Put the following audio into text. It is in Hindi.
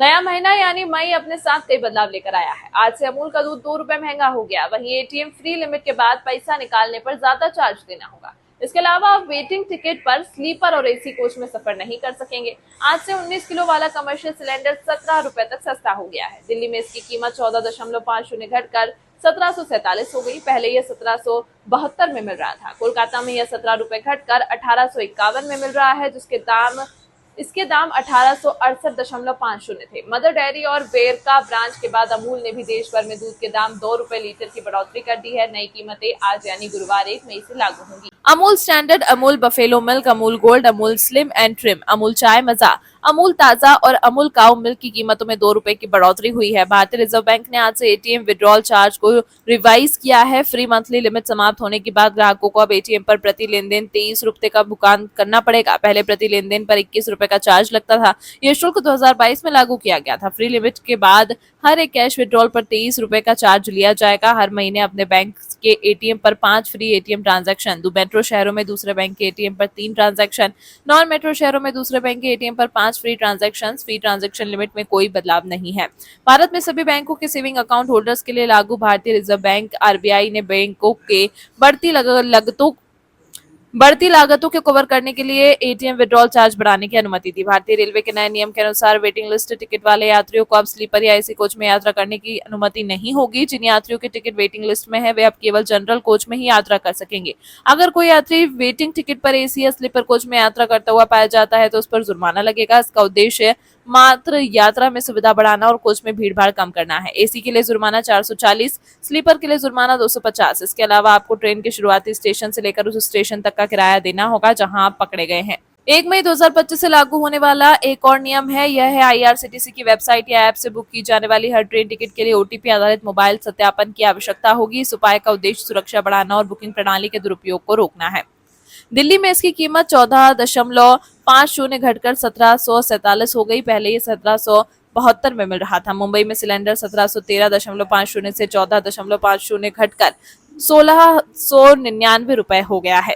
नया महीना यानी मई अपने साथ कई बदलाव लेकर आया है। आज से अमूल का दूध 2 रुपए महंगा हो गया। वहीं एटीएम फ्री लिमिट के बाद पैसा निकालने पर ज्यादा चार्ज देना होगा। इसके अलावा आप वेटिंग टिकट पर स्लीपर और एसी कोच में सफर नहीं कर सकेंगे। आज से 19 किलो वाला कमर्शियल सिलेंडर 17 रुपए तक सस्ता हो गया है। दिल्ली में इसकी कीमत 14.50 घटकर 1747 हो गई। पहले यह 1772 में मिल रहा था। कोलकाता में यह 17 रुपए घटकर 1851 में मिल रहा है, इसके दाम 1868.50 थे। मदर डेयरी और वेरका ब्रांच के बाद अमूल ने भी देश भर में दूध के दाम 2 रुपए लीटर की बढ़ोतरी कर दी है। नई कीमतें आज यानी गुरुवार 1 मई से लागू होंगी। Amul standard, Amul buffalo milk, Amul gold, Amul slim and trim, Amul चाय मजा, अमूल ताजा और अमूल काउ मिल्क की कीमतों में 2 रुपए की बढ़ोतरी हुई है। भारतीय रिजर्व बैंक ने आज से एटीएम विड्रॉल चार्ज को रिवाइज किया है। फ्री मंथली लिमिट समाप्त होने के बाद ग्राहकों को अब एटीएम पर प्रति लेनदेन 23 रुपए का भुगतान करना पड़ेगा। पहले प्रति लेनदेन पर 21 रुपए का चार्ज लगता था। यह शुल्क 2022 में लागू किया गया था। फ्री लिमिट के बाद हर एक कैश विड्रॉल पर 23 रुपए का चार्ज लिया जाएगा। हर महीने अपने बैंक के एटीएम पर 5 फ्री एटीएम ट्रांजैक्शन, मेट्रो शहरों में दूसरे बैंक के एटीएम पर 3 ट्रांजैक्शन, नॉन मेट्रो शहरों में दूसरे बैंक के एटीएम पर 5 free transaction. Free transaction limit में कोई बदलाव नहीं है। भारत में सभी बैंकों के सेविंग अकाउंट होल्डर्स के लिए लागू। भारतीय रिजर्व बैंक आरबीआई ने बैंकों के बढ़ती लागतों को कवर करने के लिए एटीएम विड्रॉल चार्ज बढ़ाने की अनुमति दी। भारतीय रेलवे के नए नियम के अनुसार वेटिंग लिस्ट टिकट वाले यात्रियों को अब स्लीपर या एसी कोच में यात्रा करने की अनुमति नहीं होगी। जिन यात्रियों के टिकट वेटिंग लिस्ट में है वे अब केवल जनरल कोच में ही यात्रा कर सकेंगे। अगर कोई यात्री वेटिंग टिकट पर एसी या स्लीपर कोच में यात्रा करता हुआ पाया जाता है तो उस पर जुर्माना लगेगा। इसका उद्देश्य मात्र यात्रा में सुविधा बढ़ाना और कोच में भीड़ भाड़ कम करना है। एसी के लिए जुर्माना 440, स्लीपर के लिए जुर्माना 250। इसके अलावा आपको ट्रेन के शुरुआती स्टेशन से लेकर उस स्टेशन तक का किराया देना होगा जहां आप पकड़े गए हैं। 1 मई 2025 से लागू होने वाला एक और नियम है। यह है आईआरसीटीसी की वेबसाइट या ऐप से बुक की जाने वाली हर ट्रेन टिकट के लिए ओटीपी आधारित मोबाइल सत्यापन की आवश्यकता होगी। इस उपाय का उद्देश्य सुरक्षा बढ़ाना और बुकिंग प्रणाली के दुरुपयोग को रोकना है। दिल्ली में इसकी कीमत 14.50 घटकर 1747 हो गई। पहले ये 1772 में मिल रहा था। मुंबई में सिलेंडर 1713.50 से 14.50 घटकर 1699 रुपए हो गया है।